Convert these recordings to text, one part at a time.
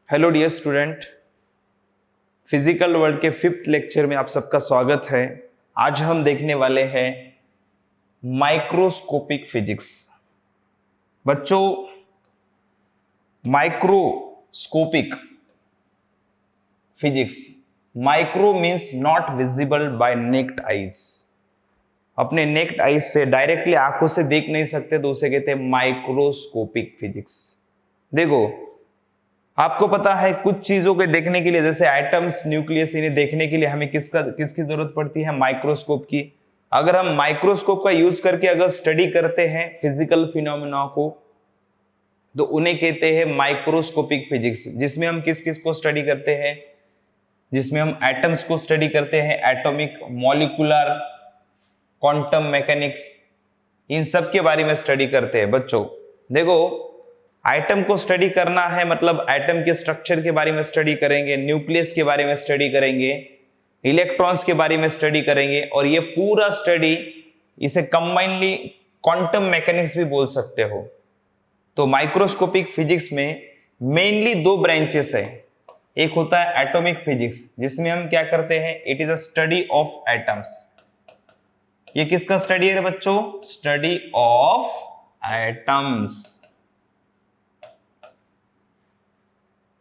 Hello dear student, physical world के 5th lecture में आप सबका स्वागत है। आज हम देखने वाले हैं माइक्रोस्कोपिक फिजिक्स। बच्चों, microscopic physics, micro means not visible by naked eyes. अपने नेक्ड आईज से डायरेक्टली आंखों से देख नहीं सकते तो उसे कहते हैं माइक्रोस्कोपिक फिजिक्स। देखो, आपको पता है कुछ चीजों के देखने के लिए, जैसे एटम्स, न्यूक्लियस, इन्हें देखने के लिए हमें किसकी जरूरत पड़ती है? माइक्रोस्कोप की। अगर हम माइक्रोस्कोप का यूज करके अगर स्टडी करते हैं फिजिकल फिनोमेना को तो उन्हें कहते हैं माइक्रोस्कोपिक फिजिक्स, जिसमें हम किस किस को स्टडी करते हैं? जिसमें हम एटम्स को स्टडी करते हैं, एटॉमिक, मॉलिक्यूलर, क्वांटम मैकेनिक्स, इन सब के बारे में स्टडी करते हैं। बच्चों देखो, एटम को स्टडी करना है मतलब एटम के स्ट्रक्चर के बारे में स्टडी करेंगे, न्यूक्लियस के बारे में स्टडी करेंगे, इलेक्ट्रॉन्स के बारे में स्टडी करेंगे, और ये पूरा स्टडी इसे कंबाइनली क्वांटम मैकेनिक्स भी बोल सकते हो। तो माइक्रोस्कोपिक फिजिक्स में मेनली दो ब्रांचेस है। एक होता है एटॉमिक फिजिक्स, जिसमें हम क्या करते हैं? It is a study of atoms. ये किसका स्टडी है बच्चों? Study of atoms.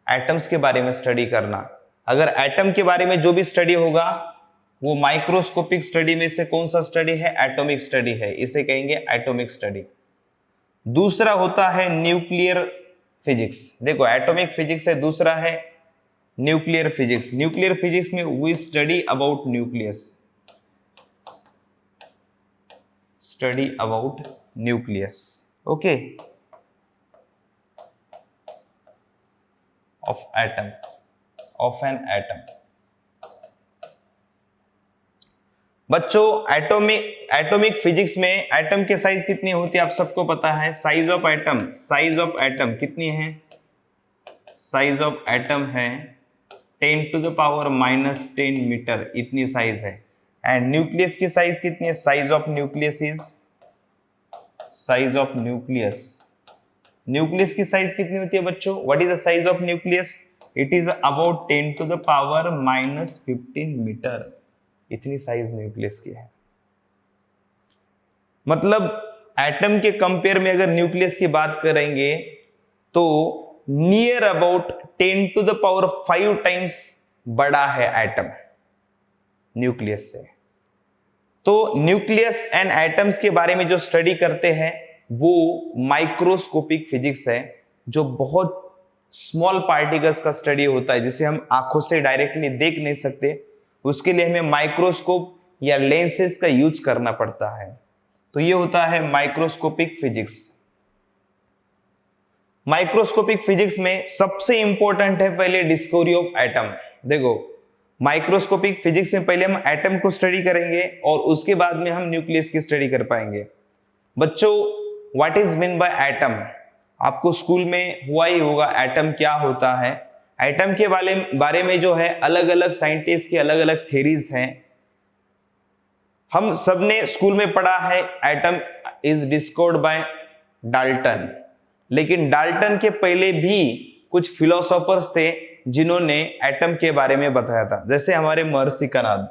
एटम्स के बारे में स्टडी करना। अगर एटम के बारे में जो भी स्टडी होगा वो माइक्रोस्कोपिक स्टडी में से कौन सा स्टडी है? एटॉमिक स्टडी है, इसे कहेंगे एटॉमिक स्टडी। दूसरा होता है न्यूक्लियर फिजिक्स। देखो, एटॉमिक फिजिक्स है, दूसरा है न्यूक्लियर फिजिक्स। न्यूक्लियर फिजिक्स में we study about nucleus, study about nucleus, okay, of atom, of an atom। बच्चों, एटॉमिक फिजिक्स में एटम के साइज कितनी होती है आप सबको पता है? साइज ऑफ एटम कितनी है? साइज ऑफ एटम है 10 to the power -10 मीटर, इतनी साइज है। एंड न्यूक्लियस की साइज कितनी है? साइज ऑफ न्यूक्लियस की साइज कितनी होती है बच्चों? What is the size of nucleus? It is about 10 to the power -15 metre, इतनी साइज न्यूक्लियस की है। मतलब एटम के कंपेयर में अगर न्यूक्लियस की बात करेंगे तो near about 10 to the power 5 times बड़ा है एटम न्यूक्लियस से। तो न्यूक्लियस एंड एटम्स के बारे में जो स्टडी करते हैं वो माइक्रोस्कोपिक फिजिक्स है, जो बहुत स्मॉल पार्टिकल्स का स्टडी होता है, जिसे हम आंखों से डायरेक्टली देख नहीं सकते। उसके लिए हमें माइक्रोस्कोप या लेंसेज का यूज करना पड़ता है। तो ये होता है माइक्रोस्कोपिक फिजिक्स। माइक्रोस्कोपिक फिजिक्स में सबसे इंपॉर्टेंट है पहले डिस्कवरी ऑफ एटम। देखो, माइक्रोस्कोपिक फिजिक्स में पहले हम एटम को स्टडी करेंगे और उसके बाद में हम न्यूक्लियस की स्टडी कर पाएंगे। बच्चों, what is mean by atom? आपको स्कूल में हुआ ही होगा एटम क्या होता है। एटम के बारे में जो है अलग अलग साइंटिस्ट की अलग अलग थ्योरीज हैं। हम सबने स्कूल में पढ़ा है atom is discovered by Dalton, लेकिन डाल्टन के पहले भी कुछ फिलोसोफर्स थे जिन्होंने एटम के बारे में बताया था, जैसे हमारे महर्षि कणाद।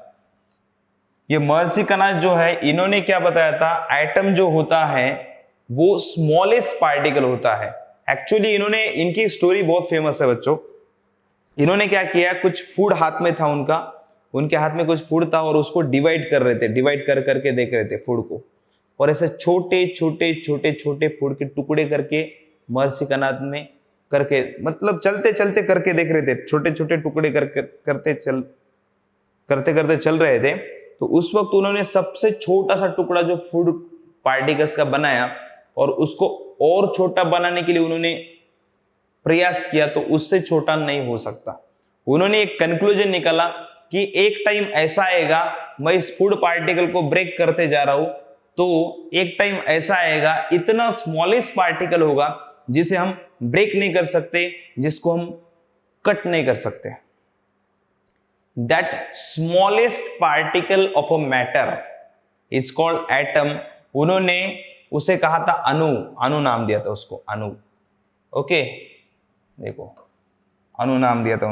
ये महर्षि कणाद जो है, इन्होंने क्या बताया था? एटम जो होता है वो स्मॉलेस्ट पार्टिकल होता है। एक्चुअली इनकी स्टोरी बहुत फेमस है बच्चों। इन्होंने क्या किया, कुछ फूड हाथ में था उनके हाथ में कुछ फूड था और उसको डिवाइड कर रहे थे, डिवाइड कर करके देख रहे थे फूड को, और ऐसे छोटे छोटे छोटे छोटे फूड के टुकड़े करके महर्षि कणाद में करके, मतलब चलते चलते करके देख रहे थे, छोटे छोटे टुकड़े करते करते चल रहे थे। तो उस वक्त उन्होंने सबसे छोटा सा टुकड़ा जो फूड पार्टिकल्स का बनाया और उसको और छोटा बनाने के लिए उन्होंने प्रयास किया, तो उससे छोटा नहीं हो सकता। उन्होंने एक कंक्लूजन निकाला कि एक टाइम ऐसा आएगा, मैं इस फूड पार्टिकल को ब्रेक करते जा रहा हूं, तो एक टाइम ऐसा आएगा, इतना स्मॉलेस्ट पार्टिकल होगा जिसे हम ब्रेक नहीं कर सकते, जिसको हम कट नहीं कर सकते। That smallest particle of a matter is called atom. उन्होंने उसे कहा था अणु नाम दिया था उसको, अणु, ओके। देखो, अणु नाम दिया था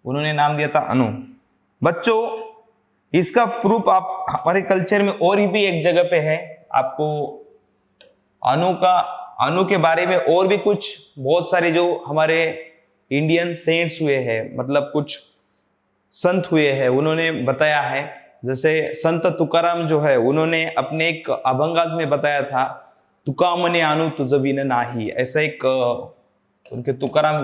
उन्होंने नाम दिया था अणु। बच्चों इसका प्रूफ आप हमारे कल्चर में और भी एक जगह पे है। आपको अणु के बारे में और भी कुछ बहुत सारे जो हमारे इंडियन सेंट्स हुए हैं, मतलब कुछ संत हुए हैं, उन्होंने बताया है। जैसे संत तुकाराम जो है, उन्होंने अपने एक अभंगाज में बताया था, तुका मने अणु तुझ विन नाही, ऐसा एक उनके तुकाराम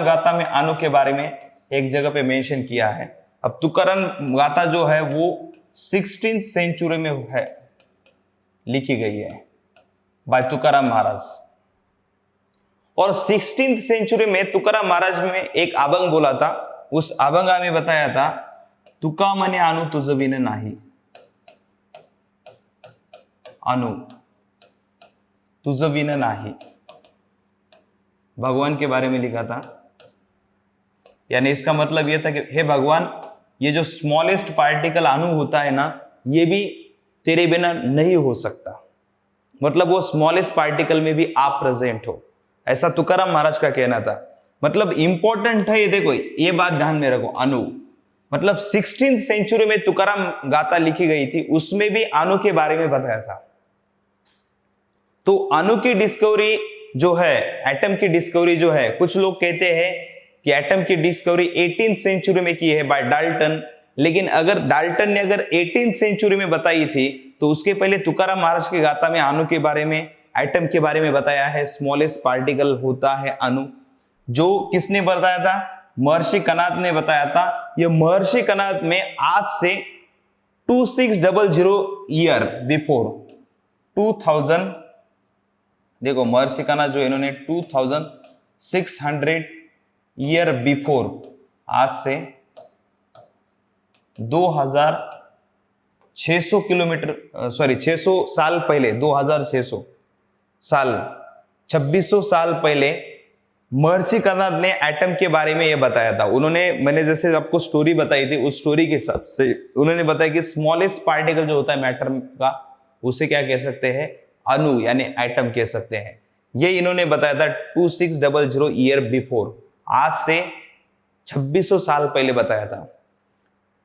गाथा में अणु के बारे में एक जगह पे मेंशन किया है। अब तुकाराम गाथा जो है वो 16th सेंचुरी में है, लिखी गई है बाय तुकाराम महाराज। और 16th सेंचुरी में तुकाराम महाराज में एक अभंग बोला था, उस अभंगा में बताया था, तुका मने अणु तुझ विन नाही, अणु तुझ विन नाही, भगवान के बारे में लिखा था। यानी इसका मतलब यह था कि हे भगवान, ये जो स्मॉलेस्ट पार्टिकल अणु होता है ना, ये भी तेरे बिना नहीं हो सकता। मतलब वो स्मॉलेस्ट पार्टिकल में भी आप प्रेजेंट हो, ऐसा तुकाराम महाराज का कहना था। मतलब इंपॉर्टेंट है ये, देखो ये बात ध्यान में रखो। अणु मतलब 16th सेंचुरी में तुकाराम गाथा लिखी गई थी, उसमें भी अणु के बारे में बताया था। तो अणु की डिस्कवरी जो है, एटम की डिस्कवरी जो है, कुछ लोग कहते हैं कि एटम की डिस्कवरी 18th सेंचुरी में की है बाय डाल्टन। लेकिन अगर डाल्टन ने अगर 18th सेंचुरी में बताई थी, तो उसके पहले तुकाराम महाराज की गाथा में अणु के बारे में, एटम के बारे में बताया है। स्मॉलेस्ट पार्टिकल होता है अणु। जो किसने बताया था? महर्षि कणाद ने बताया था। यह महर्षि कणाद में आज से 2600 ईयर बिफोर 2000, देखो महर्षि कणाद जो इन्होंने 2600 ईयर बिफोर, आज से 2600 किलोमीटर, सॉरी 600 साल पहले, 2600 साल, 2600 साल पहले महर्षि कणाद ने एटम के बारे में यह बताया था। उन्होंने, मैंने जैसे आपको स्टोरी बताई थी, उस स्टोरी के हिसाब से उन्होंने बताया कि स्मॉलेस्ट पार्टिकल जो होता है मैटर का, उसे क्या कह सकते हैं? अणु यानी एटम कह सकते हैं। ये इन्होंने बताया था 2600 ईयर बिफोर, आज से 2600 साल पहले बताया था।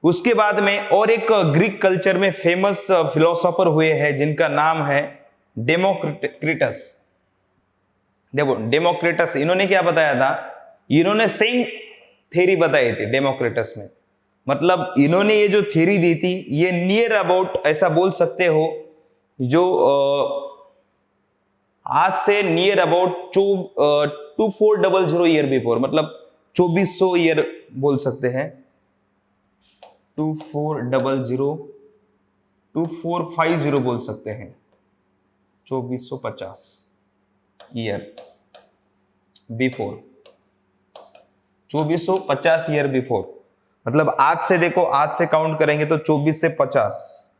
उसके बाद में और एक ग्रीक कल्चर में फेमस फिलोसोफर हुए हैं जिनका नाम है डेमोक्रिटस। देखो डेमोक्रिटस, इन्होंने क्या बताया था? इन्होंने सेम थ्योरी बताई थी डेमोक्रिटस में। मतलब इन्होंने ये जो थ्योरी दी थी, ये नियर अबाउट ऐसा बोल सकते हो, जो आज से नियर अबाउट 2400 ईयर बिफोर, मतलब 2400 ईयर बोल सकते हैं, 2450 बोल सकते हैं, 2450 ईयर बिफोर, 2450 ईयर बिफोर। मतलब आज से देखो, आज से काउंट करेंगे तो 24 से 50,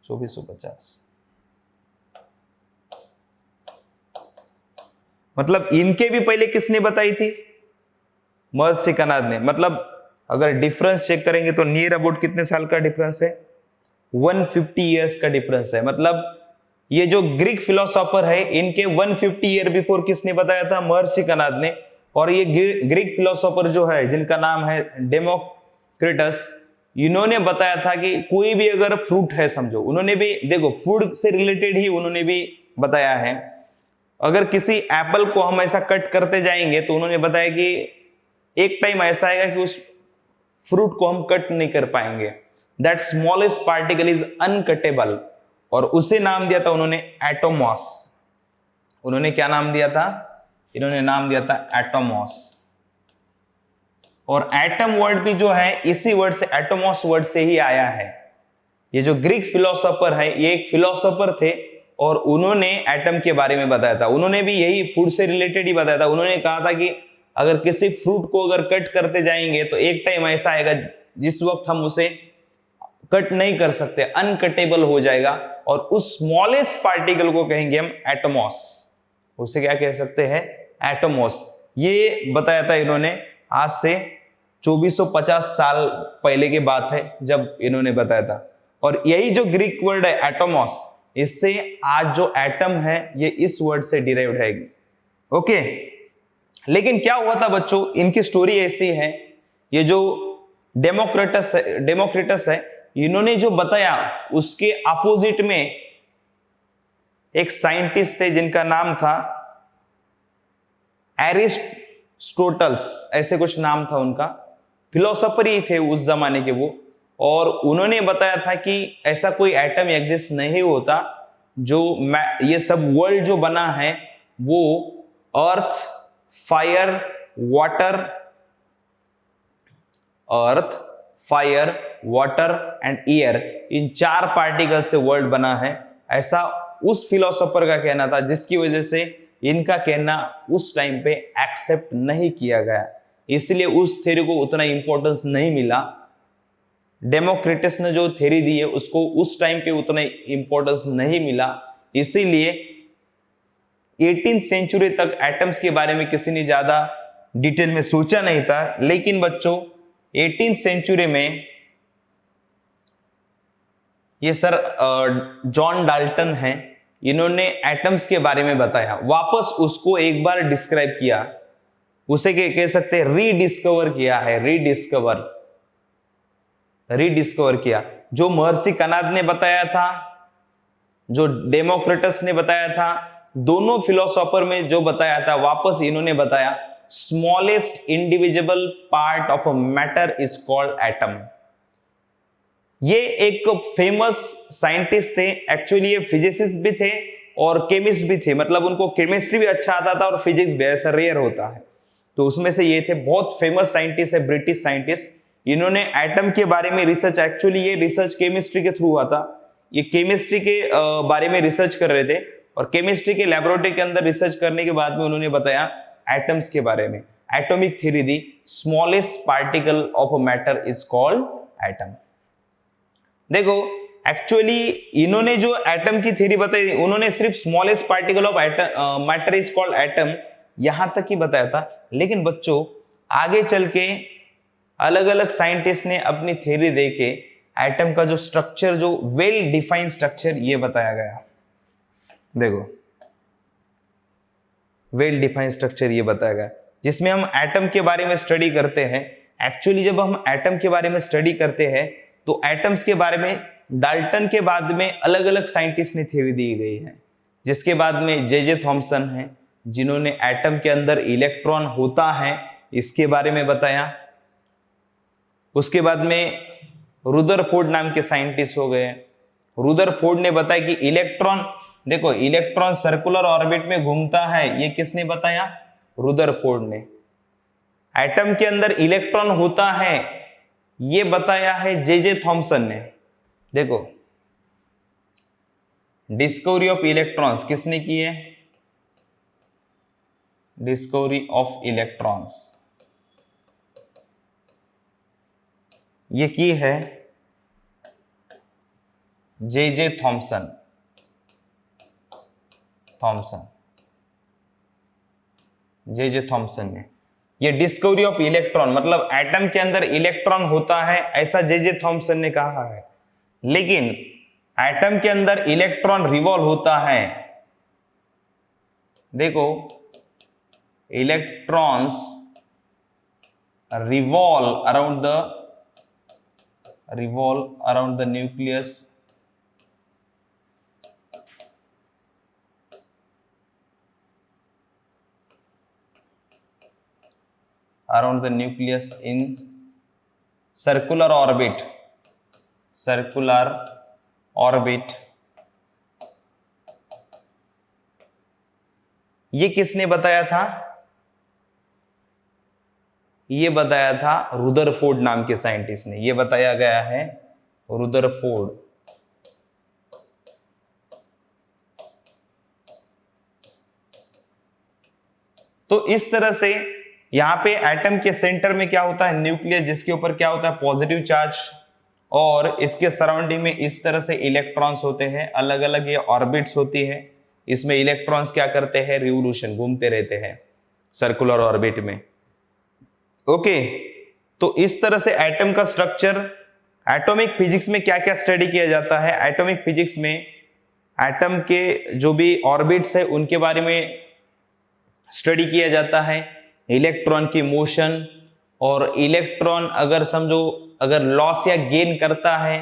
2450। मतलब इनके भी पहले किसने बताई थी? महर्षि कणाद ने। मतलब अगर डिफरेंस चेक करेंगे तो नियर अबाउट कितने साल का डिफरेंस है? 150 ईयर्स का डिफरेंस है। मतलब ये जो ग्रीक फिलोसोफर है, इनके 150 ईयर बिफोर किसने बताया था? महर्षि कणाद ने। और ये ग्रीक फिलोसोफर जो है, जिनका नाम है डेमोक्रिटस, इन्होंने बताया था कि कोई भी अगर फ्रूट है, समझो, उन्होंने भी, देखो फूड से रिलेटेड ही उन्होंने भी बताया है। अगर किसी एप्पल को हम ऐसा कट करते जाएंगे तो उन्होंने बताया कि एक टाइम ऐसा आएगा कि उस फ्रूट को हम कट नहीं कर पाएंगे। That smallest particle is uncuttable. और उसे नाम दिया था उन्होंने एटोमॉस। उन्होंने क्या नाम दिया था? इन्होंने नाम दिया था एटोमॉस। और एटम वर्ड भी जो है, इसी वर्ड से, एटोमॉस वर्ड से ही आया है। ये जो ग्रीक फिलोसोफर है, ये एक फिलोसोफर थे और उन्होंने एटम के बारे में बताया था। उन्होंने भी यही फूड से रिलेटेड ही बताया था। उन्होंने कहा था कि अगर किसी फ्रूट को अगर कट करते जाएंगे तो एक टाइम ऐसा आएगा जिस वक्त हम उसे कट नहीं कर सकते, अनकटेबल हो जाएगा। और उस स्मॉलेस्ट पार्टिकल को कहेंगे हम एटोमॉस। उसे क्या कह सकते हैं? एटोमॉस। ये बताया था इन्होंने, आज से 2450 साल पहले की बात है जब इन्होंने बताया था। और यही जो ग्रीक वर्ड है एटोमॉस, इससे आज जो एटम है ये इस वर्ड से डिराइव्ड है। ओके, लेकिन क्या हुआ था बच्चों, इनकी स्टोरी ऐसी है, ये जो डेमोक्रिटस है, इन्होंने जो बताया उसके अपोजिट में एक साइंटिस्ट थे जिनका नाम था एरिस्टोटल्स, ऐसे कुछ नाम था उनका, फिलोसोफर ही थे उस जमाने के वो, और उन्होंने बताया था कि ऐसा कोई एटम एग्जिस्ट नहीं होता, जो ये सब वर्ल्ड जो बना है वो earth, fire, water and air, इन 4 पार्टिकल से वर्ल्ड बना है, ऐसा उस फिलोसोफर का कहना था, जिसकी वजह से इनका कहना उस टाइम पे एक्सेप्ट नहीं किया गया, इसलिए उस थ्योरी को उतना इंपॉर्टेंस नहीं मिला। डेमोक्रिटस ने जो थ्योरी दी है उसको उस टाइम पे उतना इंपॉर्टेंस नहीं मिला, इसीलिए 18th सेंचुरी तक एटम्स के बारे में किसी ने ज्यादा डिटेल में सोचा नहीं था। लेकिन बच्चों 18th सेंचुरी में ये सर जॉन डाल्टन हैं, इन्होंने एटम्स के बारे में बताया, वापस उसको एक बार डिस्क्राइब किया, उसे कह सकते हैं रीडिस्कवर किया है, रीडिस्कवर किया। जो महर्षि कनाद ने बताया था, जो डेमोक्रिटस ने बताया था, दोनों फिलोसोफर में जो बताया था वापस इन्होंने बताया, smallest indivisible part of a matter is called atom. ये एक फेमस साइंटिस्ट थे, एक्चुअली ये फिजिसिस्ट भी थे और केमिस्ट भी थे, मतलब उनको केमिस्ट्री भी अच्छा आता था और फिजिक्स भी, ऐसा रेयर होता है, तो उसमें से ये थे, बहुत फेमस साइंटिस्ट है, ब्रिटिश साइंटिस्ट। इन्होंने एटम के बारे में रिसर्च, एक्चुअली ये रिसर्च केमिस्ट्री के थ्रू हुआ था, ये केमिस्ट्री के बारे में रिसर्च कर रहे थे और केमिस्ट्री के लैबोरेटरी के अंदर रिसर्च करने के बाद में उन्होंने बताया एटम्स के बारे में, atomic theory the, smallest particle of a matter is called atom. देखो एक्चुअली इन्होंने जो एटम की थ्योरी बताई, उन्होंने सिर्फ smallest particle of matter is called atom यहां तक ही बताया था, लेकिन बच्चों आगे चल के अलग अलग साइंटिस्ट ने अपनी थ्योरी देके एटम का जो स्ट्रक्चर, जो वेल डिफाइंड स्ट्रक्चर, ये बताया गया। देखो वेल डिफाइंड स्ट्रक्चर ये बताया गया, जिसमें हम एटम के बारे में स्टडी करते हैं। एक्चुअली जब हम एटम के बारे में स्टडी करते हैं तो एटम्स के बारे में डाल्टन के बाद में अलग अलग साइंटिस्ट ने थ्योरी दी गई है, जिसके बाद में जे थॉमसन है, जिन्होंने एटम के अंदर इलेक्ट्रॉन होता है इसके बारे में बताया। उसके बाद में रुदरफोर्ड नाम के साइंटिस्ट हो गए, रुदरफोर्ड ने बताया कि इलेक्ट्रॉन, देखो इलेक्ट्रॉन सर्कुलर ऑर्बिट में घूमता है, ये किसने बताया? रुदरफोर्ड ने। एटम के अंदर इलेक्ट्रॉन होता है ये बताया है जे थॉमसन ने। देखो डिस्कवरी ऑफ इलेक्ट्रॉन्स किसने की है? डिस्कवरी ऑफ इलेक्ट्रॉन्स ये की है जे थॉमसन जे थॉमसन ने। ये डिस्कवरी ऑफ इलेक्ट्रॉन मतलब एटम के अंदर इलेक्ट्रॉन होता है ऐसा जे थॉमसन ने कहा है, लेकिन एटम के अंदर इलेक्ट्रॉन रिवॉल्व होता है। देखो electrons revolve around the nucleus in circular orbit। ये किसने बताया था? ये बताया था रुदरफोर्ड नाम के साइंटिस्ट ने। ये बताया गया है रुदरफोर्ड। तो इस तरह से यहां पे एटम के सेंटर में क्या होता है? न्यूक्लियस, जिसके ऊपर क्या होता है? पॉजिटिव चार्ज, और इसके सराउंडिंग में इस तरह से इलेक्ट्रॉन्स होते हैं, अलग अलग ये ऑर्बिट्स होती है। इसमें इलेक्ट्रॉन्स क्या करते हैं? रिवोल्यूशन, घूमते रहते हैं सर्कुलर ऑर्बिट में। ओके, तो इस तरह से एटम का स्ट्रक्चर एटॉमिक फिजिक्स में क्या क्या स्टडी किया जाता है? एटॉमिक फिजिक्स में एटम के जो भी ऑर्बिट्स है उनके बारे में स्टडी किया जाता है, इलेक्ट्रॉन की मोशन, और इलेक्ट्रॉन अगर समझो अगर लॉस या गेन करता है,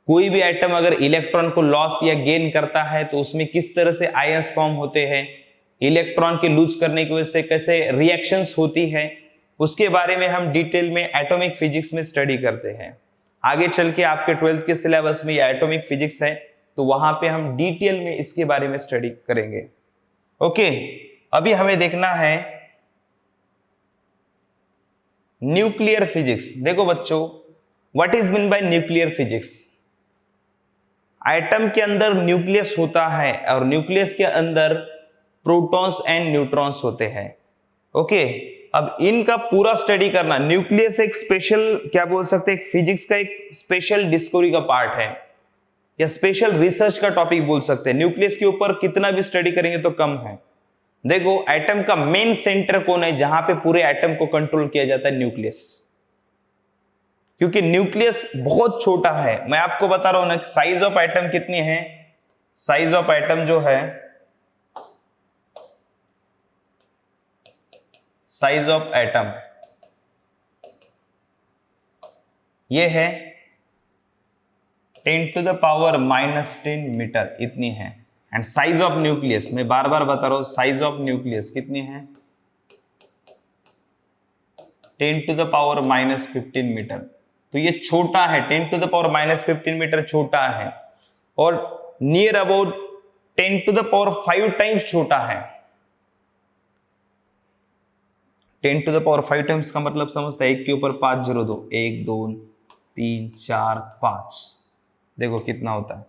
कोई भी एटम अगर इलेक्ट्रॉन को लॉस या गेन करता है तो उसमें किस तरह से आयंस फॉर्म होते हैं, इलेक्ट्रॉन के लूज करने की वजह से कैसे रिएक्शंस होती है, उसके बारे में हम डिटेल में एटॉमिक फिजिक्स में स्टडी करते हैं। आगे चल के आपके 12th के सिलेबस में ये एटॉमिक फिजिक्स है तो वहां पे हम डिटेल में इसके बारे में स्टडी करेंगे। ओके, अभी हमें देखना है न्यूक्लियर फिजिक्स। देखो बच्चों, what is mean by nuclear physics? Atom के अंदर न्यूक्लियस होता है और न्यूक्लियस के अंदर प्रोटॉन्स एंड न्यूट्रॉन्स होते हैं। ओके, अब इनका पूरा स्टडी करना, न्यूक्लियस एक स्पेशल क्या बोल सकते हैं, एक फिजिक्स का एक स्पेशल डिस्कवरी का पार्ट है या स्पेशल रिसर्च का टॉपिक बोल सकते हैं। न्यूक्लियस के ऊपर कितना भी स्टडी करेंगे तो कम है। देखो, एटम का मेन सेंटर कौन है जहां पे पूरे एटम को कंट्रोल किया जाता है? न्यूक्लियस। क्योंकि न्यूक्लियस बहुत छोटा है। मैं आपको बता रहा हूं ना, साइज ऑफ एटम कितनी है? साइज ऑफ एटम जो है, साइज ऑफ एटम ये है 10⁻⁻10 मीटर, इतनी है। एंड साइज ऑफ न्यूक्लियस, मैं बार बार बता रहा हूं, साइज ऑफ न्यूक्लियस कितनी है? 10⁻⁻15 मीटर। तो ये छोटा है, 10⁻⁻15 मीटर छोटा है, और नियर अबाउट 10⁵ टाइम्स छोटा है। 10⁵ टाइम्स का मतलब समझता है, एक के ऊपर 5 जीरो दो, 1 2 3 4 5, देखो कितना होता है,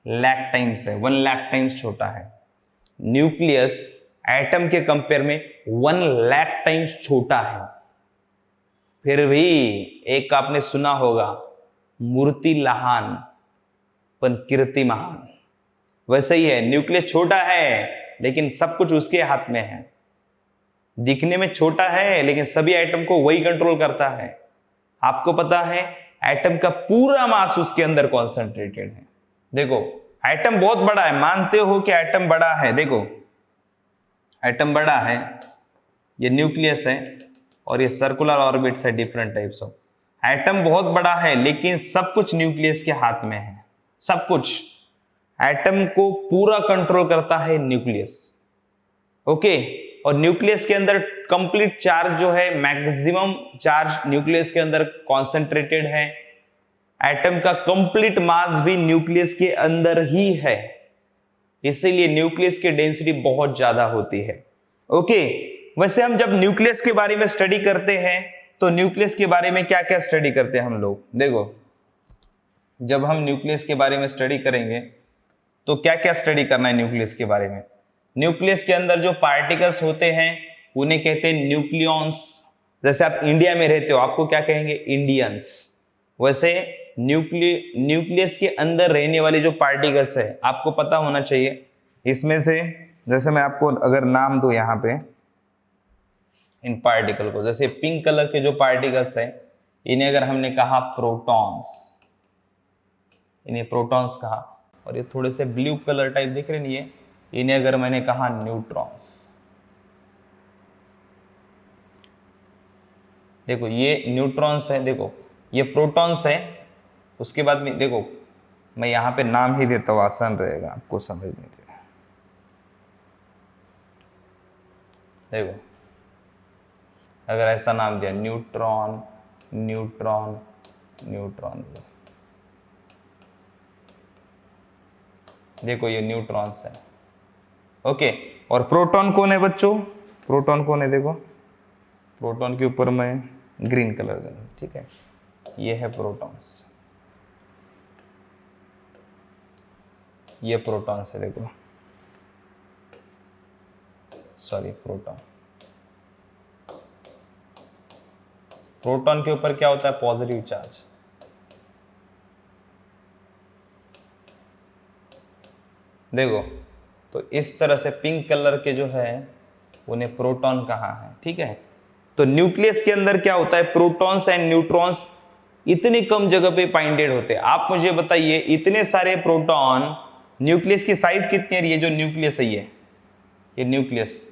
लाख टाइम्स है, 1 लाख टाइम्स छोटा है। न्यूक्लियस एटम के कंपेयर में 1 लाख टाइम्स छोटा है। फिर भी एक आपने सुना होगा, मूर्ति लहान पण कीर्ति महान। वैसे ही है, न्यूक्लियस छोटा है लेकिन सब कुछ उसके हाथ में है। दिखने में छोटा है लेकिन सभी एटम को वही कंट्रोल करता है। आपको पता है एटम का पूरा मास उसके अंदर कॉन्सेंट्रेटेड है। देखो, एटम बहुत बड़ा है, मानते हो कि एटम बड़ा है? देखो, एटम बड़ा है, ये न्यूक्लियस है और ये सर्कुलर ऑर्बिट्स है डिफरेंट टाइप्स ऑफ। एटम बहुत बड़ा है लेकिन सब कुछ न्यूक्लियस के हाथ में है। सब कुछ, एटम को पूरा कंट्रोल करता है न्यूक्लियस। ओके, और न्यूक्लियस के अंदर कंप्लीट चार्ज जो है, मैक्सिमम चार्ज न्यूक्लियस के अंदर कॉन्सेंट्रेटेड है। एटम का कंप्लीट मास भी न्यूक्लियस के अंदर ही है, इसीलिए न्यूक्लियस की डेंसिटी बहुत ज्यादा होती है। ओके, वैसे हम जब न्यूक्लियस के बारे में स्टडी करते हैं तो न्यूक्लियस के बारे में क्या क्या स्टडी करते हैं हम लोग? देखो, जब हम न्यूक्लियस के बारे में स्टडी करेंगे तो क्या क्या स्टडी करना है न्यूक्लियस के बारे में? न्यूक्लियस के अंदर जो पार्टिकल्स होते हैं उन्हें कहते हैं न्यूक्लियॉन्स। जैसे आप इंडिया में रहते हो, आपको क्या कहेंगे? इंडियंस। वैसे न्यूक्लियस के अंदर रहने वाले जो पार्टिकल्स है, आपको पता होना चाहिए। इसमें से जैसे मैं आपको अगर नाम दूं यहाँ पे इन पार्टिकल को, जैसे पिंक कलर के जो पार्टिकल्स है इन्हें अगर हमने कहा प्रोटॉन्स, इन्हें प्रोटॉन्स कहा, और ये थोड़े से ब्लू कलर टाइप दिख रहे नहीं है, इन्हें अगर मैंने कहा न्यूट्रॉन्स। देखो, ये न्यूट्रॉन्स है, देखो ये प्रोटॉन्स है। उसके बाद में देखो, मैं यहां पे नाम ही देता हूं, आसान रहेगा आपको समझने के लिए। देखो, अगर ऐसा नाम दिया न्यूट्रॉन, न्यूट्रॉन, न्यूट्रॉन, देखो ये न्यूट्रॉन्स है। ओके, और प्रोटॉन कौन है बच्चों? प्रोटॉन कौन है? देखो, प्रोटॉन के ऊपर मैं ग्रीन कलर देना, ठीक है, ये है प्रोटॉन्स, ये प्रोटॉन्स है। देखो, सॉरी, प्रोटॉन। प्रोटॉन के ऊपर क्या होता है? Positive charge. देखो, तो इस तरह से पिंक कलर के जो है उन्हें प्रोटॉन कहा है, ठीक है। तो न्यूक्लियस के अंदर क्या होता है, प्रोटॉन्स एंड न्यूट्रॉन्स इतने कम जगह पे बाइंडेड होते हैं। आप मुझे बताइए इतने सारे प्रोटॉन, न्यूक्लियस की साइज कितनी है, ये जो न्यूक्लियस है ये न्यूक्लियस,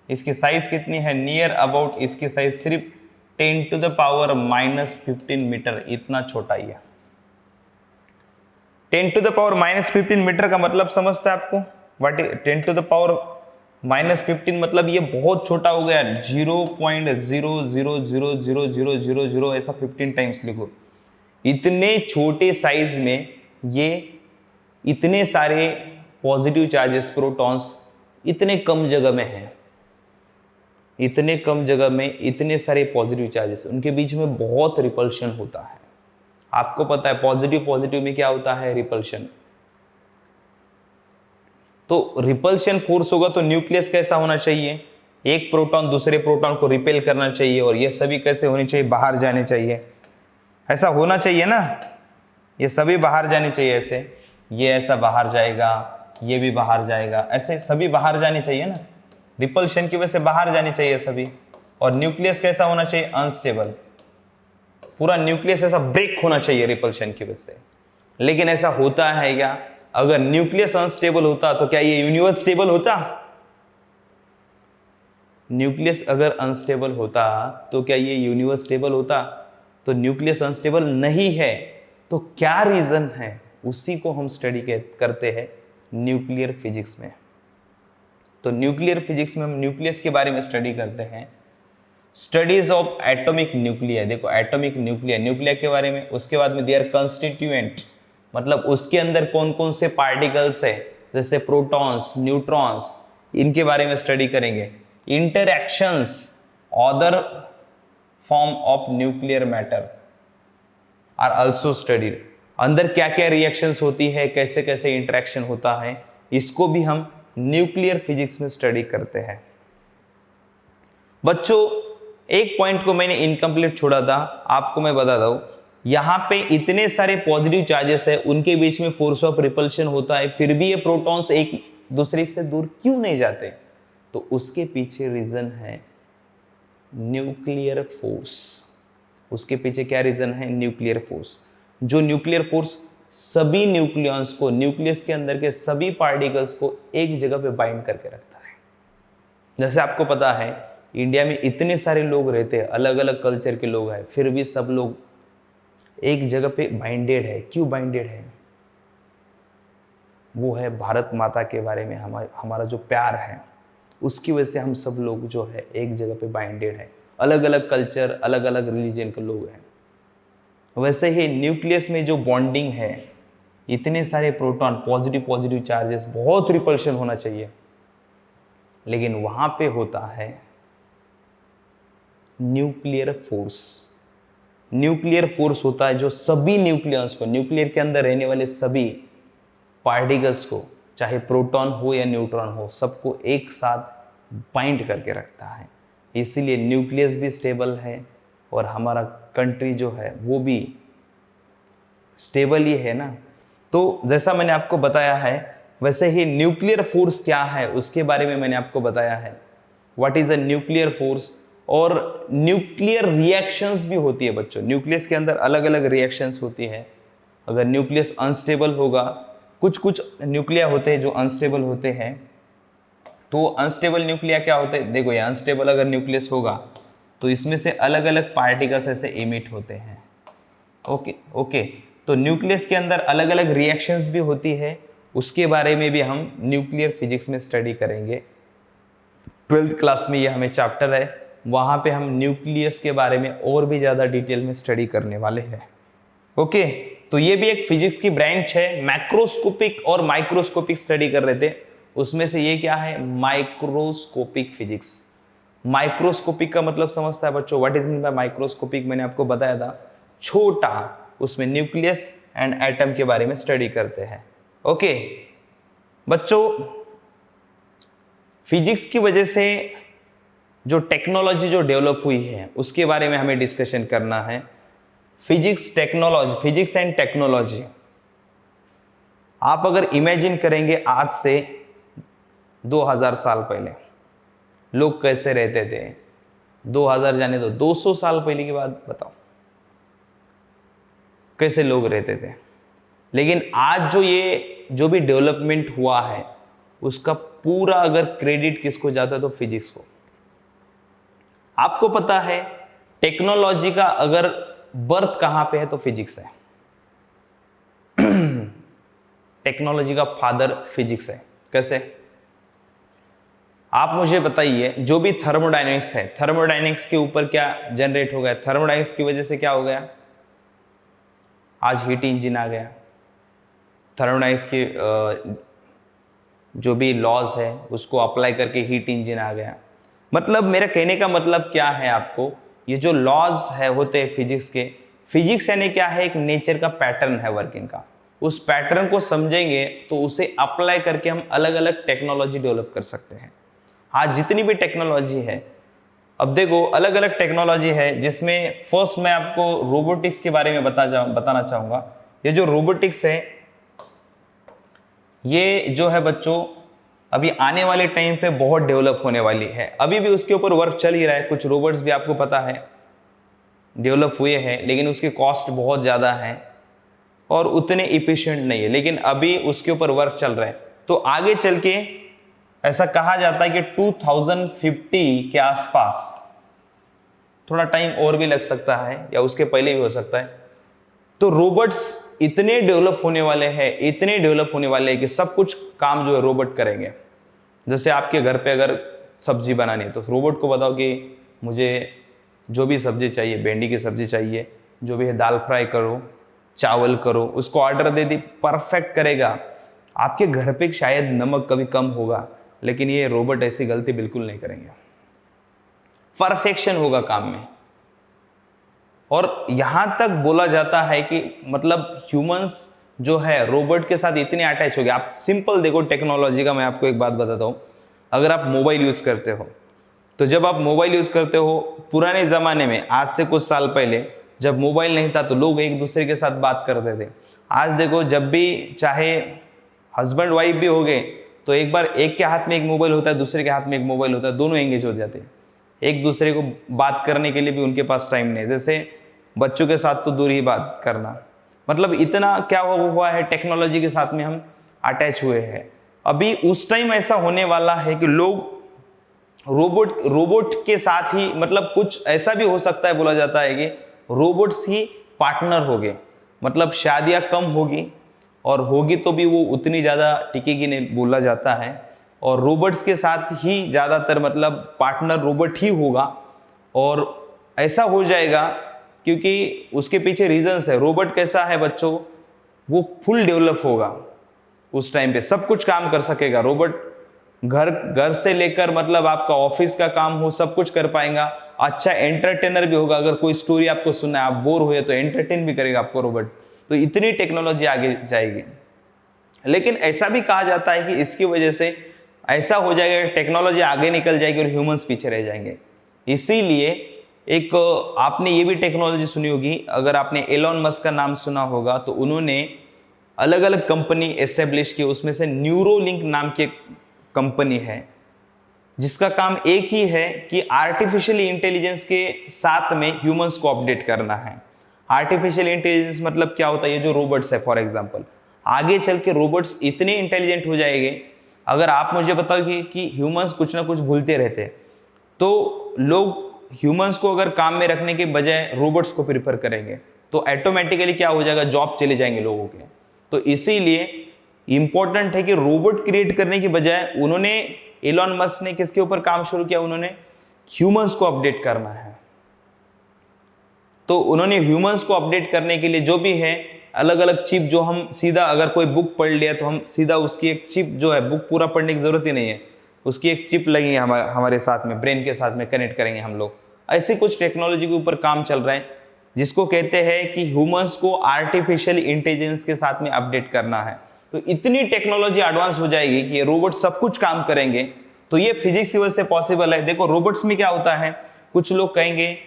इसकी साइज कितनी है, नियर अबाउट इसकी साइज सिर्फ 10 टू द पावर -15 मीटर, इतना छोटा ही है। 10 टू द पावर -15 मीटर का मतलब समझता है आपको, what is 10 to the power -15, मतलब ये बहुत छोटा हो गया, 0.000000 ऐसा 15 टाइम्स लिखो। इतने छोटे साइज में ये इतने सारे पॉजिटिव चार्जेस, प्रोटॉन्स इतने कम जगह में हैं, इतने कम जगह में इतने सारे पॉजिटिव चार्जेस, उनके बीच में बहुत रिपल्शन होता है। आपको पता है पॉजिटिव में क्या होता है, रिपल्शन। तो रिपल्शन फोर्स होगा तो न्यूक्लियस कैसा होना चाहिए, एक प्रोटॉन दूसरे प्रोटॉन को रिपेल करना चाहिए, और ये सभी कैसे होने चाहिए, बाहर जाने चाहिए, ऐसा होना चाहिए ना, ये सभी बाहर जाने चाहिए, ऐसे ये ऐसा बाहर जाएगा, ये भी बाहर जाएगा, ऐसे सभी बाहर जाने चाहिए ना, रिपल्शन की वजह से बाहर जाने चाहिए सभी। और न्यूक्लियस कैसा होना चाहिए, अनस्टेबल, पूरा न्यूक्लियस ऐसा ब्रेक होना चाहिए रिपल्शन की वजह से। लेकिन ऐसा होता है क्या, अगर न्यूक्लियस अनस्टेबल होता तो क्या ये यूनिवर्स स्टेबल होता, न्यूक्लियस अगर अनस्टेबल होता तो क्या ये यूनिवर्स स्टेबल होता, तो न्यूक्लियस अनस्टेबल नहीं है, तो क्या रीजन है, उसी को हम स्टडी करते हैं न्यूक्लियर फिजिक्स में। तो न्यूक्लियर फिजिक्स में हम न्यूक्लियस के बारे में स्टडी करते हैं, स्टडीज ऑफ एटॉमिक न्यूक्लिया। देखो एटॉमिक न्यूक्लिया के बारे में, उसके बाद में देयर कंस्टिट्यूएंट, मतलब उसके अंदर कौन कौन से पार्टिकल्स है, जैसे प्रोटॉन्स, न्यूट्रॉन्स, इनके बारे में स्टडी करेंगे। Interactions, other form of nuclear matter are also studied, अंदर क्या क्या रिएक्शंस होती है, कैसे कैसे इंटरेक्शन होता है, इसको भी हम न्यूक्लियर फिजिक्स में स्टडी करते हैं। बच्चों एक पॉइंट को मैंने इनकम्प्लीट छोड़ा था, आपको मैं बता दूं, यहां पे इतने सारे पॉजिटिव चार्जेस है, उनके बीच में फोर्स ऑफ रिपल्शन होता है, फिर भी ये प्रोटॉन्स एक दूसरे से दूर क्यों नहीं जाते, तो उसके पीछे रीजन है न्यूक्लियर फोर्स। उसके पीछे क्या रीजन है, न्यूक्लियर फोर्स। जो न्यूक्लियर फोर्स सभी न्यूक्लियॉन्स को, न्यूक्लियस के अंदर के सभी पार्टिकल्स को एक जगह पे बाइंड करके रखता है। जैसे आपको पता है इंडिया में इतने सारे लोग रहते हैं, अलग अलग कल्चर के लोग हैं, फिर भी सब लोग एक जगह पे बाइंडेड है। क्यों बाइंडेड है, वो है भारत माता के बारे में हमारा जो प्यार है, उसकी वजह से हम सब लोग जो है एक जगह पे बाइंडेड है। अलग अलग कल्चर, अलग अलग रिलीजन के लोग हैं। वैसे ही न्यूक्लियस में जो बॉन्डिंग है, इतने सारे प्रोटॉन, पॉजिटिव चार्जेस, बहुत रिपल्शन होना चाहिए, लेकिन वहां पे होता है न्यूक्लियर फोर्स। न्यूक्लियर फोर्स होता है जो सभी न्यूक्लियस को, न्यूक्लियर के अंदर रहने वाले सभी पार्टिकल्स को, चाहे प्रोटॉन हो या न्यूट्रॉन हो, सबको एक साथ बाइंड करके रखता है। इसीलिए न्यूक्लियस भी स्टेबल है और हमारा कंट्री जो है वो भी स्टेबल ही है ना। तो जैसा मैंने आपको बताया है, वैसे ही न्यूक्लियर फोर्स क्या है उसके बारे में मैंने आपको बताया है, what is a nuclear force. और न्यूक्लियर रिएक्शंस भी होती है बच्चों, न्यूक्लियस के अंदर अलग अलग रिएक्शंस होती है। अगर न्यूक्लियस अनस्टेबल होगा, कुछ न्यूक्लिया होते हैं जो अनस्टेबल होते हैं, तो अनस्टेबल न्यूक्लिया क्या होते हैं, देखो ये अनस्टेबल अगर न्यूक्लियस होगा तो इसमें से अलग अलग पार्टिकल्स ऐसे इमिट होते हैं। ओके, तो न्यूक्लियस के अंदर अलग अलग रिएक्शंस भी होती है, उसके बारे में भी हम न्यूक्लियर फिजिक्स में स्टडी करेंगे। 12th क्लास में ये हमें चैप्टर है, वहां पे हम न्यूक्लियस के बारे में और भी ज्यादा डिटेल में स्टडी करने वाले हैं। ओके, तो ये भी एक फिजिक्स की ब्रांच है। मैक्रोस्कोपिक और माइक्रोस्कोपिक स्टडी कर रहे थे, उसमें से ये क्या है, माइक्रोस्कोपिक फिजिक्स। माइक्रोस्कोपिक का मतलब समझता है बच्चों, what is mean by microscopic, मैंने आपको बताया था, छोटा, उसमें न्यूक्लियस एंड एटम के बारे में स्टडी करते हैं। ओके बच्चों, फिजिक्स की वजह से जो टेक्नोलॉजी जो डेवलप हुई है उसके बारे में हमें डिस्कशन करना है। Physics and technology. आप अगर इमेजिन करेंगे आज से 2000 साल पहले लोग कैसे रहते थे, 2000 जाने दो, 200 साल पहले की बात बताओ कैसे लोग रहते थे। लेकिन आज जो भी डेवलपमेंट हुआ है उसका पूरा अगर क्रेडिट किसको जाता है तो फिजिक्स को। आपको पता है टेक्नोलॉजी का अगर बर्थ कहां पे है तो फिजिक्स है। टेक्नोलॉजी का फादर फिजिक्स है। कैसे? आप मुझे बताइए, जो भी थर्मोडायनेमिक्स है, थर्मोडायनेमिक्स के ऊपर क्या जनरेट हो गया? थर्मोडायनेमिक्स की वजह से क्या हो गया? आज हीट इंजन आ गया। थर्मोडायनेमिक्स की जो भी लॉज है उसको अप्लाई करके हीट इंजन आ गया। मतलब मेरा कहने का मतलब क्या है आपको, ये जो लॉज है होते हैं फिजिक्स के, फिजिक्स यानी क्या है? एक नेचर का पैटर्न है वर्किंग का। उस पैटर्न को समझेंगे तो उसे अप्लाई करके हम अलग अलग टेक्नोलॉजी डेवलप कर सकते हैं। आज जितनी भी टेक्नोलॉजी है, अब देखो अलग अलग टेक्नोलॉजी है, जिसमें फर्स्ट मैं आपको रोबोटिक्स के बारे में बताना चाहूंगा। ये जो रोबोटिक्स है, ये जो है बच्चों अभी आने वाले टाइम पे बहुत डेवलप होने वाली है। अभी भी उसके ऊपर वर्क चल ही रहा है। कुछ रोबोट्स भी आपको पता है डेवलप हुए हैं, लेकिन उसके कॉस्ट बहुत ज़्यादा है और उतने इफिशिएंट नहीं है, लेकिन अभी उसके ऊपर वर्क चल रहा है। तो आगे चल के ऐसा कहा जाता है कि 2050 के आसपास, थोड़ा टाइम और भी लग सकता है या उसके पहले भी हो सकता है, तो रोबोट्स इतने डेवलप होने वाले हैं, इतने डेवलप होने वाले हैं कि सब कुछ काम जो है रोबोट करेंगे। जैसे आपके घर पे अगर सब्जी बनानी है तो रोबोट को बताओ कि मुझे जो भी सब्जी चाहिए, भिंडी की सब्जी चाहिए, जो भी है दाल फ्राई करो, चावल करो, उसको ऑर्डर दे दी, परफेक्ट करेगा। आपके घर पे शायद नमक कभी कम होगा, लेकिन ये रोबोट ऐसी गलती बिल्कुल नहीं करेंगे। परफेक्शन होगा काम में। और यहां तक बोला जाता है कि मतलब ह्यूमंस जो है रोबोट के साथ इतने अटैच हो गए। आप सिंपल देखो टेक्नोलॉजी का, मैं आपको एक बात बताता हूं। अगर आप मोबाइल यूज करते हो तो जब आप मोबाइल यूज करते हो, पुराने जमाने में, आज से कुछ साल पहले जब मोबाइल नहीं था तो लोग एक दूसरे के साथ बात करते थे। आज देखो, जब भी चाहे हस्बैंड वाइफ भी हो गए तो एक बार एक के हाथ में एक मोबाइल होता है, दूसरे के हाथ में एक मोबाइल होता है, दोनों एंगेज हो जाते हैं। एक दूसरे को बात करने के लिए भी उनके पास टाइम नहीं। जैसे बच्चों के साथ तो दूर ही बात करना, मतलब इतना क्या हुआ है, टेक्नोलॉजी के साथ में हम अटैच हुए हैं। अभी उस टाइम ऐसा होने वाला है कि लोग रोबोट के साथ ही, मतलब कुछ ऐसा भी हो सकता है, बोला जाता है कि रोबोट्स ही पार्टनर हो गए। मतलब शादियां कम होगी, और होगी तो भी वो उतनी ज़्यादा टिकेगी नहीं, बोला जाता है। और रोबोट्स के साथ ही ज़्यादातर मतलब पार्टनर रोबोट ही होगा। और ऐसा हो जाएगा क्योंकि उसके पीछे रीजंस है। रोबोट कैसा है बच्चों, वो फुल डेवलप होगा। उस टाइम पे सब कुछ काम कर सकेगा रोबोट। घर से लेकर मतलब आपका ऑफिस का काम हो, सब कुछ कर पाएगा। अच्छा एंटरटेनर भी होगा। अगर कोई स्टोरी आपको सुनना है, आप बोर हुए तो एंटरटेन भी करेगा आपको रोबोट। तो इतनी टेक्नोलॉजी आगे जाएगी। लेकिन ऐसा भी कहा जाता है कि इसकी वजह से ऐसा हो जाएगा, टेक्नोलॉजी आगे निकल जाएगी और ह्यूमंस पीछे रह जाएंगे। इसीलिए एक आपने ये भी टेक्नोलॉजी सुनी होगी, अगर आपने एलोन मस्क का नाम सुना होगा तो उन्होंने अलग अलग कंपनी एस्टेब्लिश की। उसमें से न्यूरोलिंक नाम की कंपनी है, जिसका काम एक ही है कि आर्टिफिशियल इंटेलिजेंस के साथ में ह्यूमंस को अपडेट करना है। आर्टिफिशियल इंटेलिजेंस मतलब क्या होता है? ये जो रोबोट्स है, फॉर एग्जांपल, आगे चल के रोबोट्स इतने इंटेलिजेंट हो जाएंगे। अगर आप मुझे बताओ कि ह्यूमंस कुछ ना कुछ भूलते रहते, तो लोग ह्यूमंस को अगर काम में रखने के बजाय रोबोट्स को प्रीफर करेंगे, तो ऑटोमेटिकली क्या हो जाएगा, जॉब चले जाएंगे लोगों के। तो इसीलिए इंपॉर्टेंट है कि रोबोट क्रिएट करने की बजाय उन्होंने, एलोन मस्क ने किसके ऊपर काम शुरू किया? उन्होंने ह्यूमंस को अपडेट करना है। तो उन्होंने ह्यूमंस को अपडेट करने के लिए जो भी है अलग अलग चिप, जो हम सीधा अगर कोई बुक पढ़ लिया तो हम सीधा उसकी एक चिप जो है, बुक पूरा पढ़ने की जरूरत ही नहीं है, उसकी एक चिप लगी है हमारे साथ में, ब्रेन के साथ में कनेक्ट करेंगे हम लोग। ऐसी कुछ टेक्नोलॉजी के ऊपर काम चल रहा है, जिसको कहते हैं कि ह्यूमंस को आर्टिफिशियल इंटेलिजेंस के साथ में अपडेट करना है। तो इतनी टेक्नोलॉजी एडवांस हो जाएगी कि ये रोबोट सब कुछ काम करेंगे। तो ये फिजिक्स की वजह से पॉसिबल है। देखो रोबोट्स में क्या होता है, कुछ लोग कहेंगे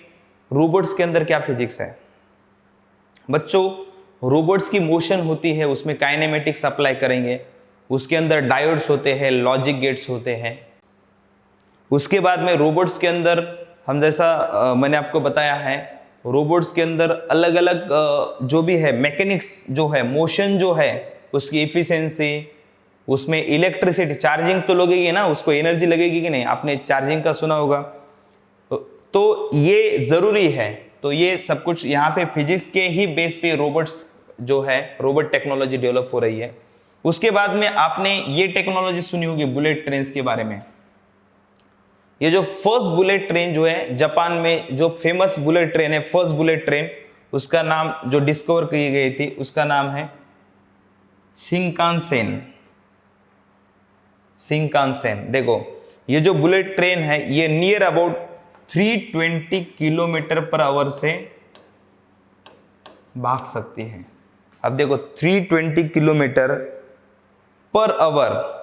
रोबोट्स के अंदर क्या फिजिक्स है? बच्चों, रोबोट्स की मोशन होती है, उसमें काइनेमेटिक्स अप्लाई करेंगे, उसके अंदर डायोड्स होते हैं, लॉजिक गेट्स होते हैं। उसके बाद में रोबोट्स के अंदर हम जैसा मैंने आपको बताया है, रोबोट्स के अंदर अलग अलग जो भी है मैकेनिक्स जो है, मोशन जो है, उसकी एफिशिएंसी, उसमें इलेक्ट्रिसिटी, चार्जिंग तो लगेगी ना, उसको एनर्जी लगेगी कि नहीं, आपने चार्जिंग का सुना होगा, तो ये जरूरी है। तो ये सब कुछ यहाँ पे फिजिक्स के ही बेस पे रोबोट्स जो है, रोबोट टेक्नोलॉजी डेवलप हो रही है। उसके बाद में आपने ये टेक्नोलॉजी सुनी होगी बुलेट ट्रेन के बारे में। ये जो फर्स्ट बुलेट ट्रेन जो है जापान में, जो फेमस बुलेट ट्रेन है, फर्स्ट बुलेट ट्रेन, उसका नाम जो डिस्कवर की गई थी उसका नाम है शिंकानसेन। शिंकानसेन। देखो ये जो बुलेट ट्रेन है ये near about 320 kilometre per hour से भाग सकती है। अब देखो 320 किलोमीटर पर आवर,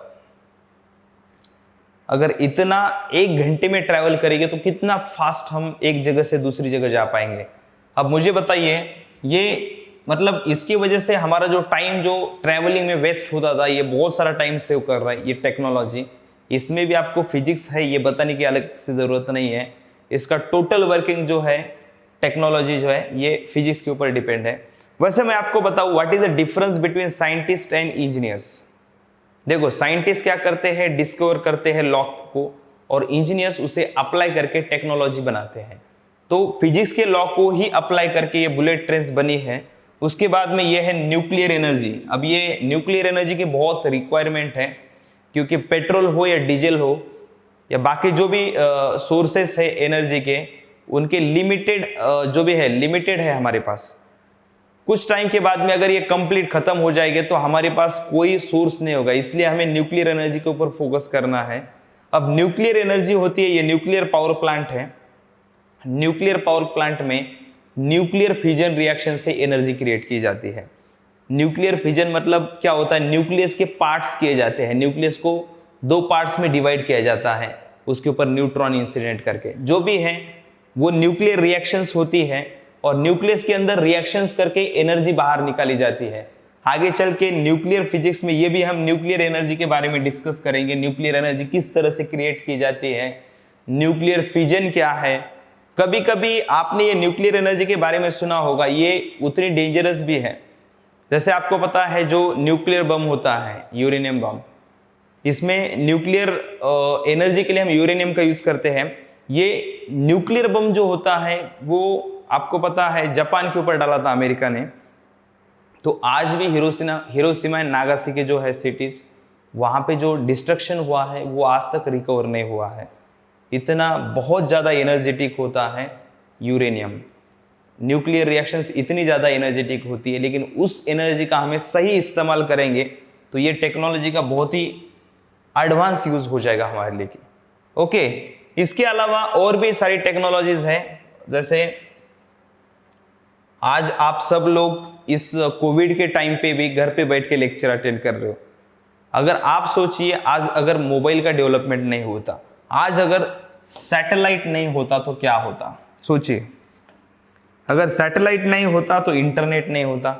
अगर इतना 1 घंटे में ट्रैवल करेंगे तो कितना फास्ट हम एक जगह से दूसरी जगह जा पाएंगे। अब मुझे बताइए, ये मतलब इसकी वजह से हमारा जो टाइम जो ट्रैवलिंग में वेस्ट होता था, ये बहुत सारा टाइम सेव कर रहा है ये टेक्नोलॉजी। इसमें भी आपको फिजिक्स है ये बताने की अलग से जरूरत नहीं है, इसका टोटल वर्किंग जो है टेक्नोलॉजी जो है ये फिजिक्स के ऊपर डिपेंड है। वैसे मैं आपको बताऊं what is the difference between scientist and engineers. देखो साइंटिस्ट क्या करते हैं, डिस्कवर करते हैं लॉ को, और इंजीनियर्स उसे अप्लाई करके टेक्नोलॉजी बनाते हैं। तो फिजिक्स के लॉ को ही अप्लाई करके ये बुलेट ट्रेन्स बनी है। उसके बाद में ये है न्यूक्लियर एनर्जी। अब ये न्यूक्लियर एनर्जी की बहुत रिक्वायरमेंट है, क्योंकि पेट्रोल हो या डीजल हो या बाकी जो भी सोर्सेस है एनर्जी के, उनके लिमिटेड जो भी है, लिमिटेड है हमारे पास। कुछ टाइम के बाद में अगर ये कंप्लीट खत्म हो जाएंगे तो हमारे पास कोई सोर्स नहीं होगा, इसलिए हमें न्यूक्लियर एनर्जी के ऊपर फोकस करना है। अब न्यूक्लियर एनर्जी होती है, ये न्यूक्लियर पावर प्लांट है। न्यूक्लियर पावर प्लांट में न्यूक्लियर फिजन रिएक्शन से एनर्जी क्रिएट की जाती है। न्यूक्लियर फिजन मतलब क्या होता है, न्यूक्लियस के पार्ट्स किए जाते हैं, न्यूक्लियस को 2 पार्ट्स में डिवाइड किया जाता है, उसके ऊपर न्यूट्रॉन इंसिडेंट करके जो भी है वो न्यूक्लियर रिएक्शंस होती है, और न्यूक्लियस के अंदर रिएक्शंस करके एनर्जी बाहर निकाली जाती है। आगे चल के न्यूक्लियर फिजिक्स में ये भी हम न्यूक्लियर एनर्जी के बारे में डिस्कस करेंगे, न्यूक्लियर एनर्जी किस तरह से क्रिएट की जाती है, न्यूक्लियर फिजन क्या है। कभी कभी आपने ये न्यूक्लियर एनर्जी के बारे में सुना होगा, ये उतनी डेंजरस भी है। जैसे आपको पता है जो न्यूक्लियर बम होता है, यूरेनियम बम, इसमें न्यूक्लियर एनर्जी के लिए हम यूरेनियम का यूज करते हैं। ये न्यूक्लियर बम जो होता है वो आपको पता है जापान के ऊपर डाला था अमेरिका ने। तो आज भी हिरोशिमा एंड नागासाकी जो है सिटीज, वहां पे जो डिस्ट्रक्शन हुआ है वो आज तक रिकवर नहीं हुआ है। इतना बहुत ज्यादा एनर्जेटिक होता है यूरेनियम। न्यूक्लियर रिएक्शंस इतनी ज्यादा एनर्जेटिक होती है, लेकिन उस एनर्जी का हमें सही इस्तेमाल करेंगे तो ये टेक्नोलॉजी का बहुत ही एडवांस यूज हो जाएगा हमारे लिए। ओके, इसके अलावा और भी सारी टेक्नोलॉजीज हैं। जैसे आज आप सब लोग इस कोविड के टाइम पे भी घर पे बैठ के लेक्चर अटेंड कर रहे हो। अगर आप सोचिए, आज अगर मोबाइल का डेवलपमेंट नहीं होता, आज अगर सैटेलाइट नहीं होता तो क्या होता, सोचिए। अगर सैटेलाइट नहीं होता तो इंटरनेट नहीं होता,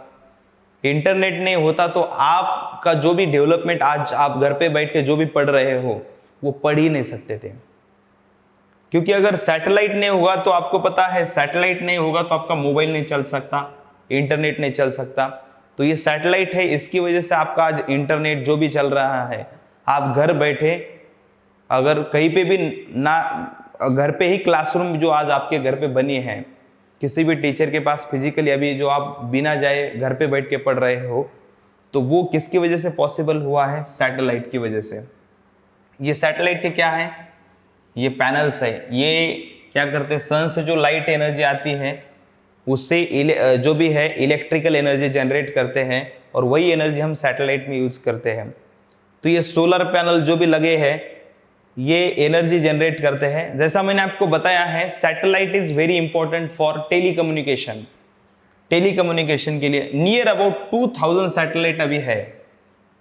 इंटरनेट नहीं होता तो आपका जो भी डेवलपमेंट आज आप घर पे बैठ के जो भी पढ़ रहे हो वो पढ़ ही नहीं सकते थे। क्योंकि अगर सैटेलाइट नहीं होगा तो आपको पता है, सैटेलाइट नहीं होगा तो आपका मोबाइल नहीं चल सकता, इंटरनेट नहीं चल सकता। तो ये सैटेलाइट है, इसकी वजह से आपका आज इंटरनेट जो भी चल रहा है, आप घर बैठे अगर कहीं पे भी ना, घर पे ही क्लासरूम जो आज आपके घर पे बनी है, किसी भी टीचर के पास फिजिकली अभी जो आप बिना जाए घर पे बैठ के पढ़ रहे हो, तो वो किसकी वजह से पॉसिबल हुआ है, सैटेलाइट की वजह से। ये सैटेलाइट के क्या है, ये पैनल्स है, ये क्या करते हैं, सन से जो लाइट एनर्जी आती है उससे जो भी है इलेक्ट्रिकल एनर्जी जनरेट करते हैं, और वही एनर्जी हम सैटेलाइट में यूज करते हैं। तो ये सोलर पैनल जो भी लगे हैं ये एनर्जी जनरेट करते हैं। जैसा मैंने आपको बताया है, satellite is very important for telecommunication. Telecommunication के लिए नियर अबाउट 2000 सैटेलाइट अभी है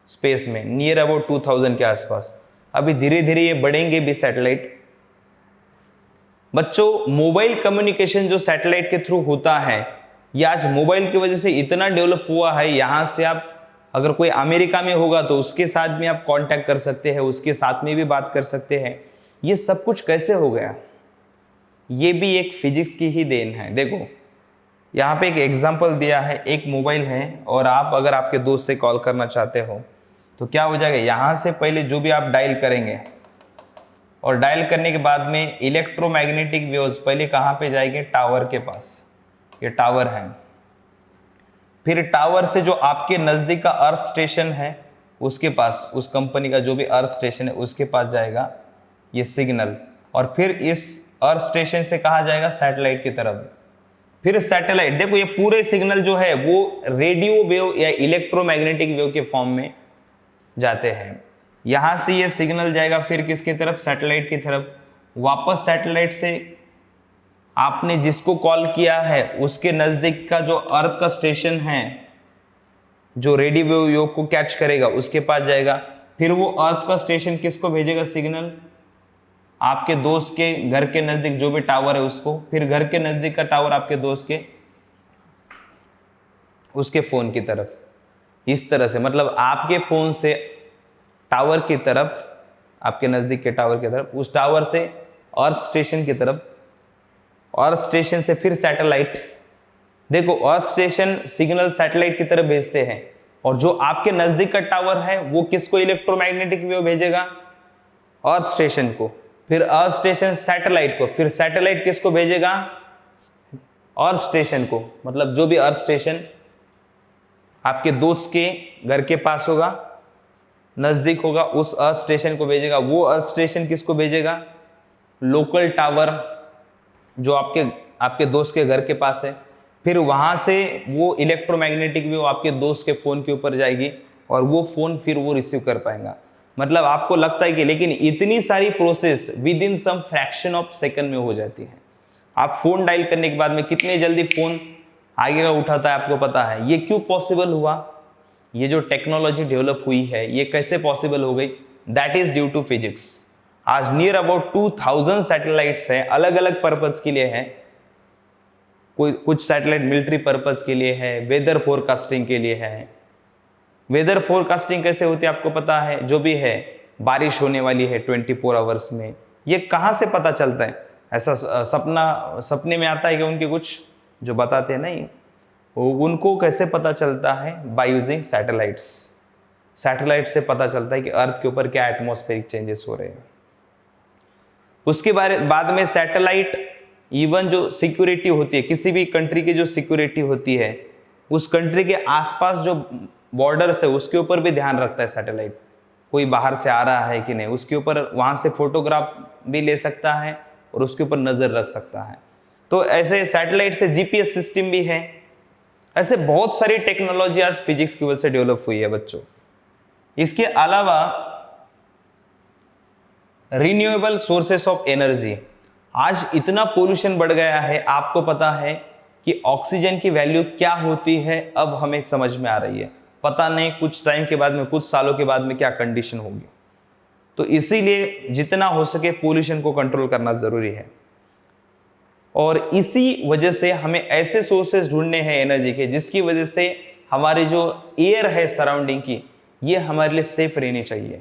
स्पेस में, नियर अबाउट 2000 के आसपास। अभी धीरे धीरे ये बढ़ेंगे भी सैटेलाइट। बच्चों, मोबाइल कम्युनिकेशन जो सैटेलाइट के थ्रू होता है, ये आज मोबाइल की वजह से इतना डेवलप हुआ है। यहां से आप अगर कोई अमेरिका में होगा तो उसके साथ में आप कांटेक्ट कर सकते हैं, उसके साथ में भी बात कर सकते हैं। ये सब कुछ कैसे हो गया, ये भी एक फिजिक्स की ही देन है। देखो यहाँ पे एक एग्जांपल दिया है, एक मोबाइल है और आप अगर आपके दोस्त से कॉल करना चाहते हो तो क्या हो जाएगा, यहाँ से पहले जो भी आप डायल करेंगे और डायल करने के बाद में इलेक्ट्रोमैग्नेटिक वेव्स पहले कहाँ पे जाएंगे, टावर के पास। ये टावर है, फिर टावर से जो आपके नज़दीक का अर्थ स्टेशन है उसके पास, उस कंपनी का जो भी अर्थ स्टेशन है उसके पास जाएगा ये सिग्नल, और फिर इस अर्थ स्टेशन से कहाँ जाएगा, सैटेलाइट की तरफ। फिर सैटेलाइट, देखो ये पूरे सिग्नल जो है वो रेडियो वेव या इलेक्ट्रोमैग्नेटिक वेव के फॉर्म में जाते हैं। यहां से ये सिग्नल जाएगा फिर किसकी तरफ, सैटेलाइट की तरफ। वापस सैटेलाइट से आपने जिसको कॉल किया है उसके नजदीक का जो अर्थ का स्टेशन है जो रेडियो वेव को कैच करेगा उसके पास जाएगा। फिर वो अर्थ का स्टेशन किसको भेजेगा सिग्नल, आपके दोस्त के घर के नजदीक जो भी टावर है उसको, फिर घर के नजदीक का टावर आपके दोस्त के उसके फोन की तरफ। इस तरह से मतलब आपके फोन से टावर की तरफ, आपके नजदीक के टावर की तरफ, उस टावर से अर्थ स्टेशन की तरफ, अर्थ स्टेशन से फिर सैटेलाइट। देखो अर्थ स्टेशन सिग्नल सैटेलाइट की तरफ भेजते हैं और जो आपके नजदीक का टावर है वो किसको इलेक्ट्रोमैग्नेटिक वेव भेजेगा, अर्थ स्टेशन को, फिर अर्थ स्टेशन सैटेलाइट को, फिर सैटेलाइट किसको भेजेगा, अर्थ स्टेशन को। मतलब जो भी अर्थ स्टेशन आपके दोस्त के घर के पास होगा, नजदीक होगा, उस अर्थ स्टेशन को भेजेगा। वो अर्थ स्टेशन किसको भेजेगा, लोकल टावर जो आपके दोस्त के घर के पास है। फिर वहां से वो इलेक्ट्रोमैग्नेटिक वेव आपके दोस्त के फोन के ऊपर जाएगी और वो फोन फिर वो रिसीव कर पाएगा। मतलब आपको लगता है कि लेकिन इतनी सारी process within some fraction of second में हो जाती है। आप फोन डायल करने के बाद में कितने जल्दी फोन आगे का उठाता है आपको पता है। ये क्यों पॉसिबल हुआ, ये जो टेक्नोलॉजी डेवलप हुई है ये कैसे पॉसिबल हो गई, that is due to physics. आज नियर अबाउट 2000 सैटेलाइट्स हैं, अलग अलग पर्पज के लिए है। कुछ सैटेलाइट मिलिट्री पर्पज के लिए है, वेदर फोरकास्टिंग के लिए है। वेदर फोरकास्टिंग कैसे होती है आपको पता है, जो भी है बारिश होने वाली है 24 आवर्स में, ये कहाँ से पता चलता है, ऐसा सपने में आता है कि उनके कुछ जो बताते हैं नहीं, उनको कैसे पता चलता है, बाय यूजिंग सैटेलाइट्स। सैटेलाइट से पता चलता है कि अर्थ के ऊपर क्या एटमॉस्फेरिक चेंजेस हो रहे हैं। उसके बाद में सैटेलाइट इवन जो सिक्योरिटी होती है, किसी भी कंट्री की जो सिक्योरिटी होती है, उस कंट्री के आसपास जो बॉर्डर्स है उसके ऊपर भी ध्यान रखता है सैटेलाइट। कोई बाहर से आ रहा है कि नहीं, उसके ऊपर वहाँ से फोटोग्राफ भी ले सकता है और उसके ऊपर नज़र रख सकता है। तो ऐसे सैटेलाइट से जीपीएस सिस्टम भी है। ऐसे बहुत सारी टेक्नोलॉजी आज फिजिक्स की वजह से डेवलप हुई है बच्चों। इसके अलावा रिन्यूएबल सोर्सेस ऑफ एनर्जी, आज इतना पोल्यूशन बढ़ गया है, आपको पता है कि ऑक्सीजन की वैल्यू क्या होती है अब हमें समझ में आ रही है। पता नहीं कुछ टाइम के बाद में, कुछ सालों के बाद में क्या कंडीशन होगी। तो इसीलिए जितना हो सके पोल्यूशन को कंट्रोल करना जरूरी है। और इसी वजह से हमें ऐसे सोर्सेस ढूंढने हैं एनर्जी के जिसकी वजह से हमारी जो एयर है सराउंडिंग की, ये हमारे लिए सेफ रहनी चाहिए।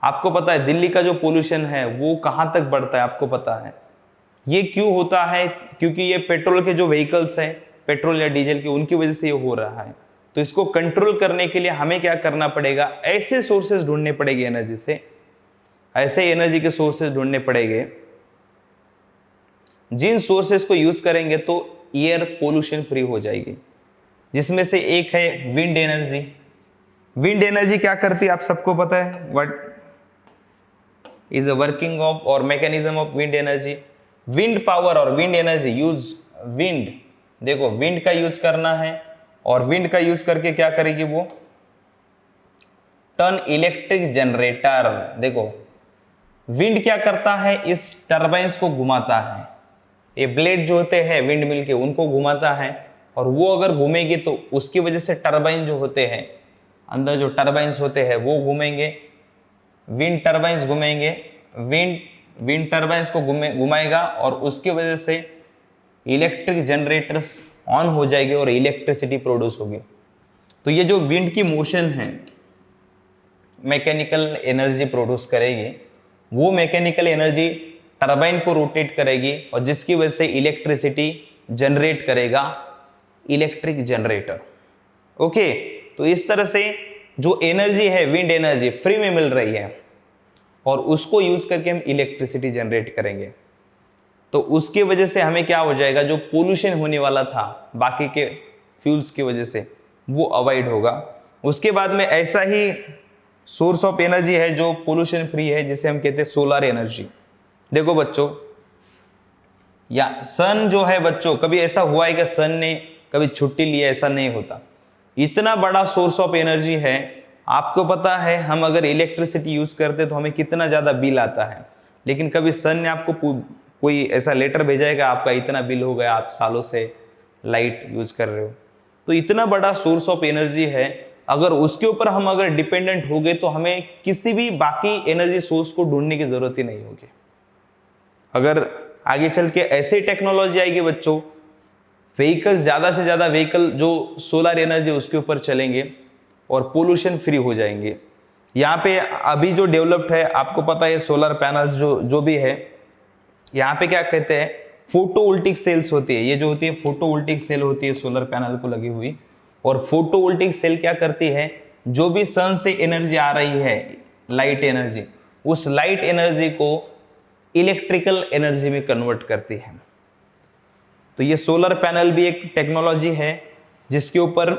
आपको पता है दिल्ली का जो पोल्यूशन है वो कहाँ तक बढ़ता है, आपको पता है। ये क्यों होता है, क्योंकि ये पेट्रोल के जो व्हीकल्स हैं, पेट्रोल या डीजल के, उनकी वजह से ये हो रहा है। तो इसको कंट्रोल करने के लिए हमें क्या करना पड़ेगा, ऐसे सोर्सेज ढूंढने पड़ेंगे एनर्जी से, ऐसे एनर्जी के सोर्सेज ढूंढने पड़ेंगे जिन सोर्सेज को यूज करेंगे तो एयर पोल्यूशन फ्री हो जाएगी। जिसमें से एक है विंड एनर्जी। विंड एनर्जी क्या करती है आप सबको पता है, what is a working of और mechanism of wind energy. Wind power और विंड एनर्जी यूज विंड, देखो विंड का यूज करना है और विंड का यूज करके क्या करेगी वो, टर्न इलेक्ट्रिक जनरेटर। देखो विंड क्या करता है, इस टर्बाइंस को घुमाता है। ये ब्लेड जो होते हैं विंड मिल के उनको घुमाता है और वो अगर घूमेगी तो उसकी वजह से टर्बाइन जो होते हैं, अंदर जो टर्बाइंस होते हैं वो घूमेंगे, विंड टर्बाइंस घूमेंगे, विंड टर्बाइंस को घुमाएगा और उसकी वजह से इलेक्ट्रिक जनरेटर्स ऑन हो जाएगी और इलेक्ट्रिसिटी प्रोड्यूस होगी। तो ये जो विंड की मोशन है मैकेनिकल एनर्जी प्रोड्यूस करेगी, वो मैकेनिकल एनर्जी टरबाइन को रोटेट करेगी और जिसकी वजह से इलेक्ट्रिसिटी जनरेट करेगा इलेक्ट्रिक जनरेटर। ओके, तो इस तरह से जो एनर्जी है, विंड एनर्जी फ्री में मिल रही है और उसको यूज करके हम इलेक्ट्रिसिटी जनरेट करेंगे। तो उसकी वजह से हमें क्या हो जाएगा, जो पोल्यूशन होने वाला था बाकी के फ्यूल्स की वजह से, वो अवॉइड होगा। उसके बाद में ऐसा ही सोर्स ऑफ एनर्जी है जो पोल्यूशन फ्री है, जिसे हम कहते हैं सोलर एनर्जी। देखो बच्चों, या सन जो है बच्चों, कभी ऐसा हुआ है कि सन ने कभी छुट्टी ली है? ऐसा नहीं होता। इतना बड़ा सोर्स ऑफ एनर्जी है। आपको पता है हम अगर इलेक्ट्रिसिटी यूज करते तो हमें कितना ज्यादा बिल आता है, लेकिन कभी सन ने आपको कोई ऐसा लेटर भेजा है कि आपका इतना बिल हो गया, आप सालों से लाइट यूज कर रहे हो? तो इतना बड़ा सोर्स ऑफ एनर्जी है, अगर उसके ऊपर हम अगर डिपेंडेंट हो गए तो हमें किसी भी बाकी एनर्जी सोर्स को ढूंढने की जरूरत ही नहीं होगी। अगर आगे चल के ऐसी टेक्नोलॉजी आएगी बच्चों, व्हीकल्स, ज्यादा से ज्यादा व्हीकल जो सोलर एनर्जी उसके ऊपर चलेंगे और पोल्यूशन फ्री हो जाएंगे। यहाँ पे अभी जो डेवलप्ड है, आपको पता है सोलर पैनल्स जो भी है, यहाँ पे क्या कहते हैं, फोटोवोल्टिक सेल्स होती है। ये जो होती है फोटोवोल्टिक सेल होती है सोलर पैनल को लगी हुई। और फोटोवोल्टिक सेल क्या करती है, जो भी सन से एनर्जी आ रही है, लाइट एनर्जी, उस लाइट एनर्जी को इलेक्ट्रिकल एनर्जी में कन्वर्ट करती है। तो ये सोलर पैनल भी एक टेक्नोलॉजी है जिसके ऊपर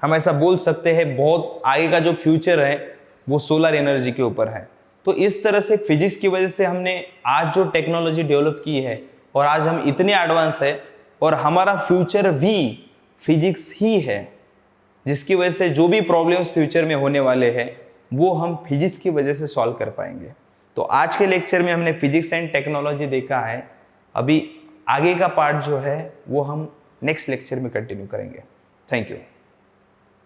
हम ऐसा बोल सकते हैं बहुत आगे का जो फ्यूचर है वो सोलर एनर्जी के ऊपर है। तो इस तरह से फिजिक्स की वजह से हमने आज जो टेक्नोलॉजी डेवलप की है और आज हम इतने एडवांस है और हमारा फ्यूचर भी फिजिक्स ही है, जिसकी वजह से जो भी प्रॉब्लम्स फ्यूचर में होने वाले हैं वो हम फिजिक्स की वजह से सॉल्व कर पाएंगे। तो आज के लेक्चर में हमने फिजिक्स एंड टेक्नोलॉजी देखा है। अभी आगे का पार्ट जो है वो हम नेक्स्ट लेक्चर में कंटिन्यू करेंगे। Thank you.